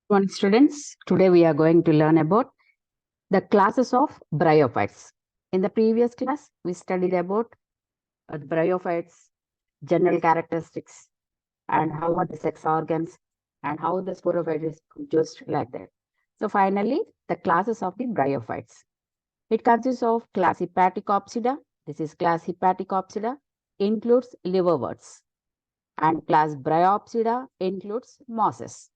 Morning, students. Today we are going to learn about the classes of bryophytes. In the previous class, we studied about bryophytes, general characteristics, and how are the sex organs, and how the sporophyte is produced like that. So finally, the classes of the bryophytes. It consists of class Hepaticopsida. This is class Hepaticopsida, includes liverworts, and class Bryopsida includes mosses.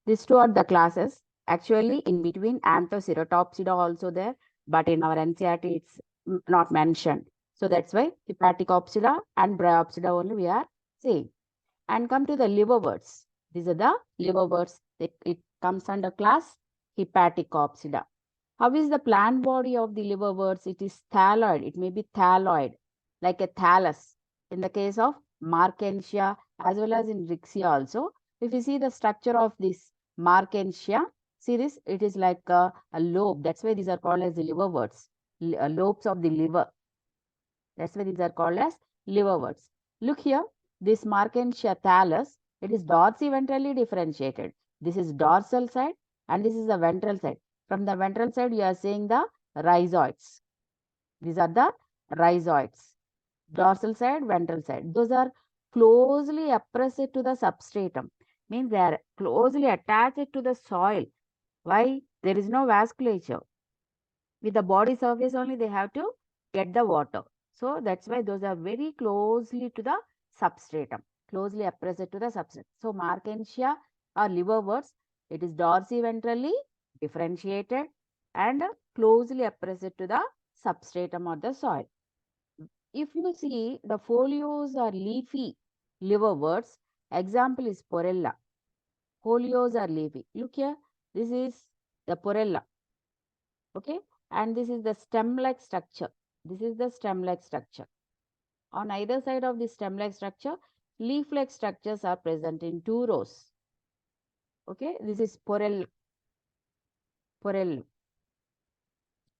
These two are the classes. Actually, in between Anthoceratopsida also there, but in our NCERT it's not mentioned. So that's why Hepaticopsida and Bryopsida only we are saying. And come to the liverworts. These are the liverworts. It comes under class Hepaticopsida. How is the plant body of the liverworts? It is thalloid. It may be thalloid, like a thallus. In the case of Markensia, as well as in Rixia also, if you see the structure of this Markensia, see this, it is like a lobe. That's why these are called as the liverworts, lobes of the liver. That's why these are called as liverworts. Look here, this Markensia thallus, it is dorsiventrally differentiated. This is dorsal side and this is the ventral side. From the ventral side, you are seeing the rhizoids. These are the rhizoids. Dorsal side, ventral side. Those are closely oppressed to the substratum. Means they are closely attached to the soil. Why? There is no vasculature. With the body surface only, they have to get the water. So that's why those are very closely to the substratum. Closely oppressed to the substratum. So Markensia or liverworts, it is dorsiventrally differentiated and closely oppressed to the substratum or the soil. If you see the folios or leafy liverworts, example is porella. Folios are leafy. Look here, this is the porella. Okay, and this is the stem-like structure. This is the stem-like structure. On either side of the stem-like structure, leaf-like structures are present in two rows. Okay, this is porella.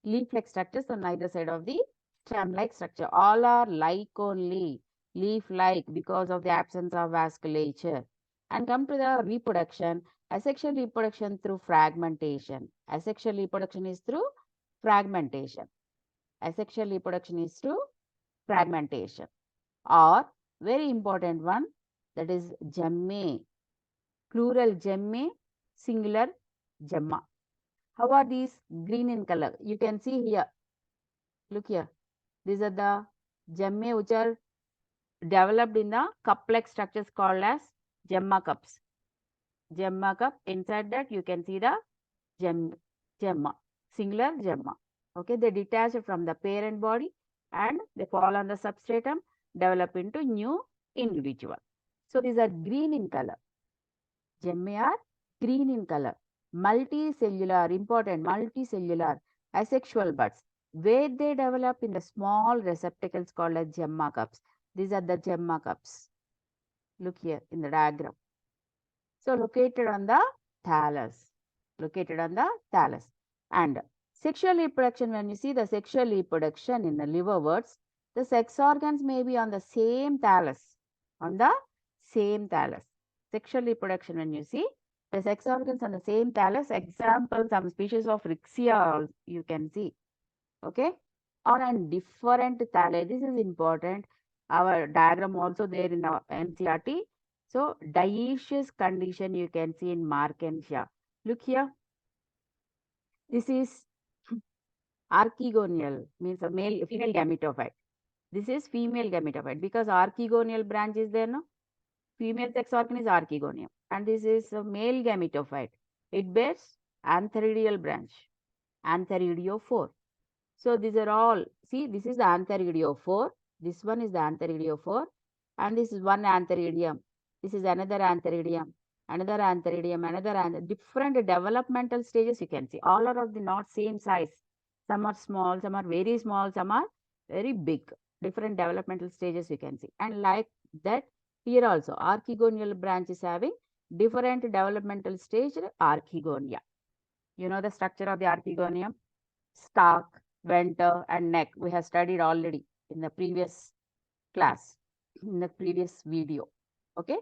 Leaf-like structures on either side of the stem-like structure. All are like only, leaf-like because of the absence of vasculature. And come to the reproduction, asexual reproduction through fragmentation. Asexual reproduction is through fragmentation. Asexual reproduction is through fragmentation. Or very important one, that is gemme. Plural gemme, singular gemma. How are these? Green in color. You can see here. Look here. These are the gemme which are developed in the cup-like structures called as gemma cups. Gemma cup. Inside that you can see the gemma, singular gemma. Okay, they detach from the parent body and they fall on the substratum, develop into new individual. So these are green in color. Gemma are green in color. Multicellular, important, multicellular, asexual buds, where they develop in the small receptacles called as gemma cups. These are the gemma cups. Look here in the diagram. So located on the thallus. Located on the thallus. And sexual reproduction, when you see the sexual reproduction in the liverworts, the sex organs may be on the same thallus. On the same thallus. Sexual reproduction, when you see the sex organs on the same thallus, example, some species of Rixia you can see. Okay. Or on different thalli. This is important. Our diagram also there in our NCERT. So dioecious condition you can see in Markensia. Look here. This is archegonial, means a female gametophyte. This is female gametophyte because archegonial branch is there, no? Female sex organ is archegonium. And this is a male gametophyte. It bears antheridial branch, antheridiophore. So these are all, see, this is the antheridiophore. This one is the antheridiophore. And this is one antheridium. This is another antheridium, another antheridium, another different developmental stages you can see. All are of the not same size. Some are small, some are very small, some are very big. Different developmental stages you can see. And like that, here also, archegonial branch is having different developmental stage, archegonia. You know the structure of the archegonium? Stalk, venter, and neck. We have studied already in the previous class, in the previous video. Okay,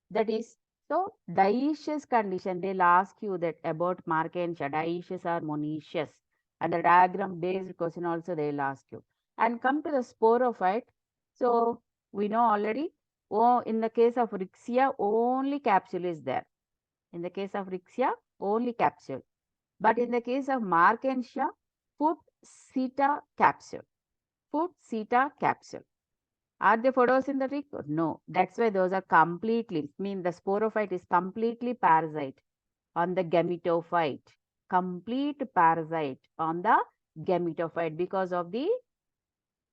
that is, So, dioecious condition, they'll ask you that about Markantia, dioecious or monoecious. And the diagram based question also they'll ask you. And come to the sporophyte. So, we know already, oh, in the case of Rixia, only capsule is there. In the case of Rixia, only capsule. But in the case of Markantia, foot seta capsule. Foot seta capsule. Are they photosynthetic? No. That's why those are completely, mean the sporophyte is completely parasite on the gametophyte. Complete parasite on the gametophyte because of the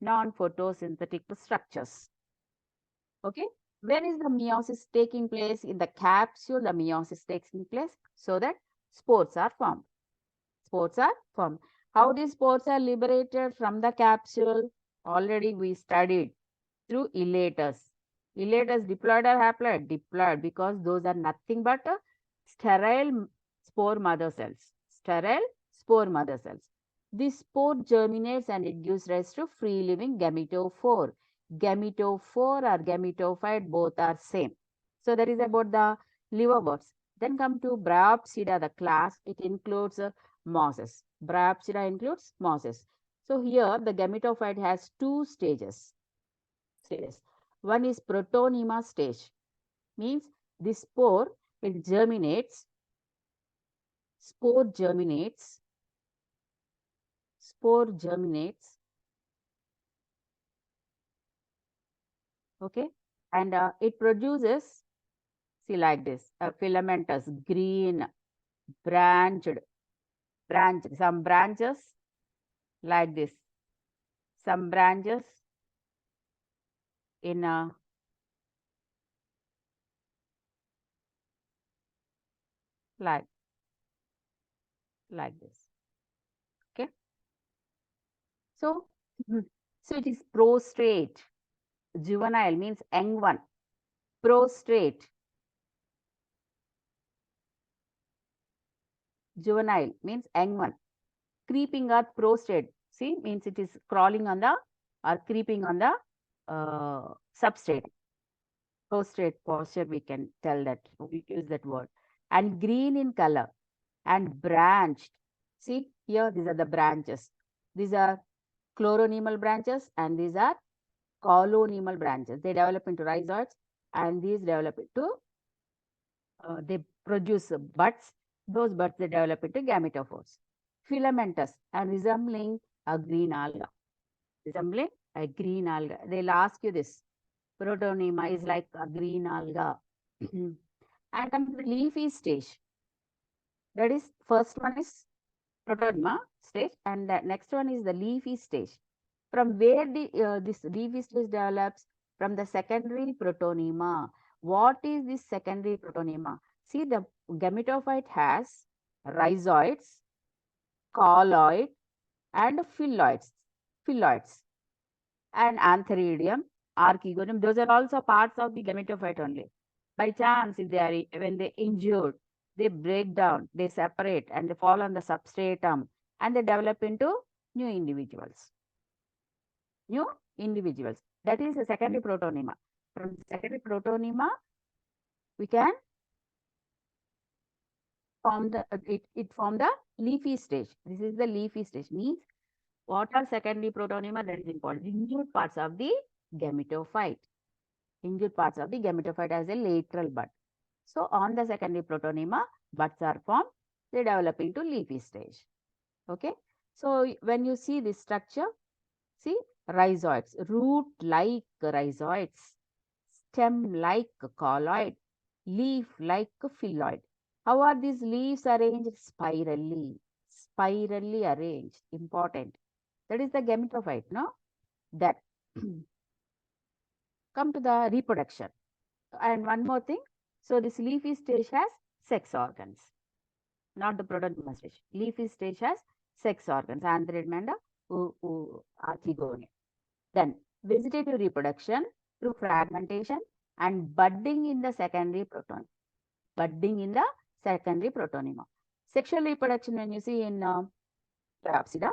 non-photosynthetic structures. Okay. When is the meiosis taking place? In the capsule, the meiosis takes place so that spores are formed. Spores are formed. How these spores are liberated from the capsule? Already we studied through elaters. Elaters diploid or haploid? Diploid, because those are nothing but sterile spore mother cells. Sterile spore mother cells. This spore germinates and it gives rise to free living gametophore. Gametophore or gametophyte, both are same. So that is about the liverworts. Then come to Bryopsida, the class. It includes mosses. Bryopsida includes mosses. So here the gametophyte has two stages. One is protonema stage, means the it germinates, spore germinates, spore germinates, okay, and it produces, see like this, a filamentous, green, branched, some branches like this, some branches in a like this, okay. So, so it is prostrate. Juvenile means young one. Prostrate. Juvenile means young one. Creeping or prostrate. See, means it is crawling on the or creeping on the substrate. Prostrate posture, we can tell that. We use that word. And green in color and branched. See, here these are the branches. These are chloronemal branches and these are colonemal branches. They develop into rhizoids and these develop into, they produce buds. Those buds they develop into gametophores. Filamentous and resembling a green alga. Resembling a green alga. They'll ask you this. Protonema is like a green alga. And come to the leafy stage. That is, first one is protonema stage and the next one is the leafy stage. From where this leafy stage develops? From the secondary protonema. What is this secondary protonema? See, the gametophyte has rhizoids, colloid, and phylloids. Phylloids and antheridium, archegonium. Those are also parts of the gametophyte only. By chance, if they are when they injured, they break down, they separate, and they fall on the substratum, and they develop into new individuals. New individuals. That is a secondary protonema. From secondary protonema, we can form the it form the leafy stage. This is the leafy stage. Means what are secondary protonema? That is important. Injured parts of the gametophyte. Injured parts of the gametophyte as a lateral bud. So on the secondary protonema, buds are formed. They develop into leafy stage. Okay. So when you see this structure, see rhizoids, root-like rhizoids, stem-like colloid, leaf-like phylloid. How are these leaves arranged? Spirally. Spirally arranged. Important. That is the gametophyte, no? That. Come to the reproduction. And one more thing. So this leafy stage has sex organs. Not the protonema stage. Leafy stage has sex organs. Antheridium and archegonium. Then vegetative reproduction through fragmentation and budding in the secondary proton. Budding in the secondary protonema. Sexual reproduction, when you see in Rhapsida,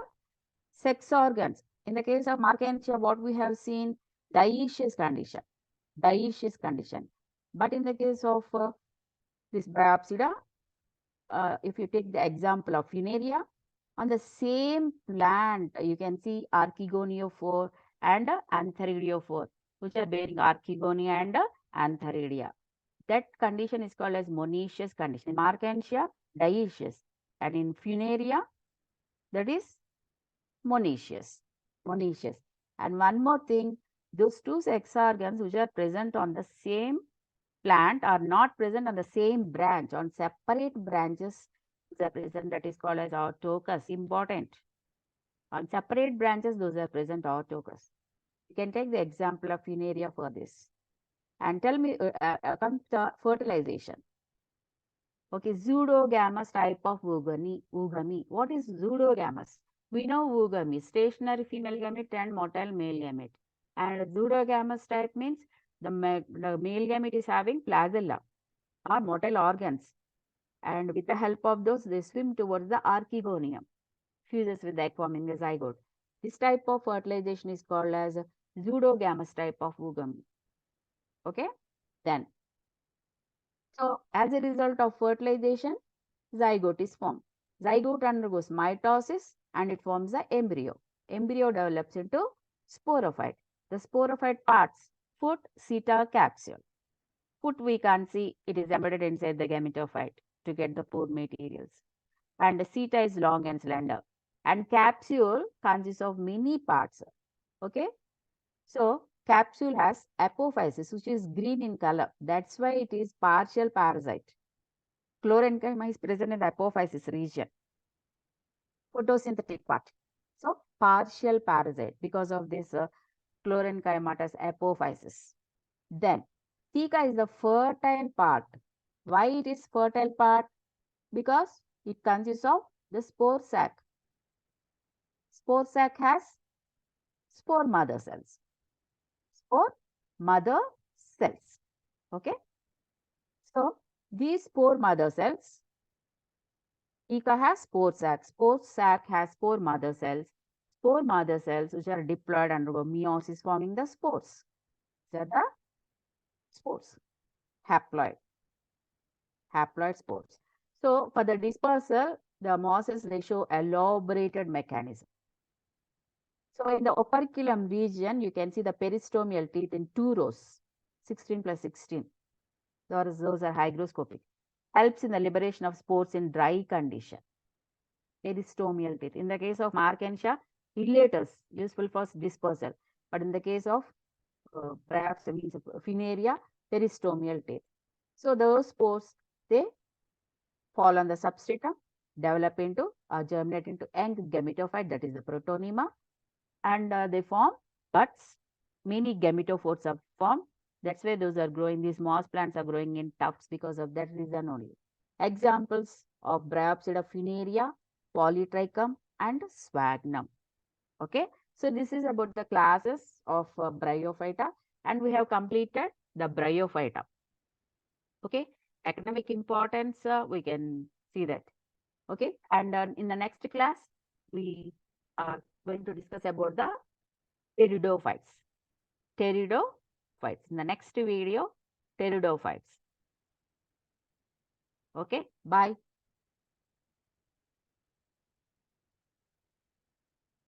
sex organs. In the case of Markantia, what we have seen, dioecious condition. Dioecious condition. But in the case of this Bryopsida, if you take the example of Funaria, on the same plant, you can see archegoniophore and antheridiophore, which are bearing archegonia and antheridia. That condition is called as monoecious condition. In Marchantia, dioecious. And in Funaria, that is monoecious. Monoecious. And one more thing, those two sex organs which are present on the same plant are not present on the same branch. On separate branches, they are present. That is called as autochous. Important. On separate branches, those are present autochous. You can take the example of Funaria for this. And tell me, comes the fertilization. Okay, pseudogamous type of oogamy. What is pseudogamous? We know oogamy, stationary female gamete and motile male gamete. And pseudogamous type means the male gamete is having placella or motile organs. And with the help of those, they swim towards the archegonium, fuses with the egg forming the zygote. This type of fertilization is called as pseudogamous type of oogamy. Okay, then. So, as a result of fertilization, zygote is formed. Zygote undergoes mitosis and it forms the embryo. Embryo develops into sporophyte. The sporophyte parts, foot, seta, capsule. Foot we can't see, it is embedded inside the gametophyte to get the pore materials. And the seta is long and slender. And capsule consists of many parts. Okay. So, capsule has apophysis, which is green in color. That's why it is partial parasite. Chlorenchyma is present in the apophysis region. Photosynthetic part. So, partial parasite because of this chlorenchymatous apophysis. Then, theca is the fertile part. Why it is fertile part? Because it consists of the spore sac. Spore sac has spore mother cells. Spore mother cells. Okay. So, these spore mother cells, theca has spore sac has spore mother cells which are diploid undergo meiosis forming the spores. These are the spores, haploid spores. So, for the dispersal, the mosses they show elaborated mechanism. So, in the operculum region, you can see the peristomial teeth in 2 rows, 16 plus 16. Those are hygroscopic. Helps in the liberation of spores in dry condition. Peristomial teeth. In the case of Marchantia, illators useful for dispersal. But in the case of perhaps Funaria, peristomial teeth. So those spores, they fall on the substratum, develop into or germinate into young gametophyte, that is the protonema, and they form buds. Many gametophores are formed. That's why those are growing. These moss plants are growing in tufts because of that reason only. Examples of Bryopsida Funaria, Polytrichum, and Sphagnum. Okay, so this is about the classes of Bryophyta, and we have completed the Bryophyta. Okay, academic importance, we can see that. Okay, and in the next class, we are going to discuss about the pteridophytes. Pteridophytes. In the next video, pteridophytes. Okay, bye.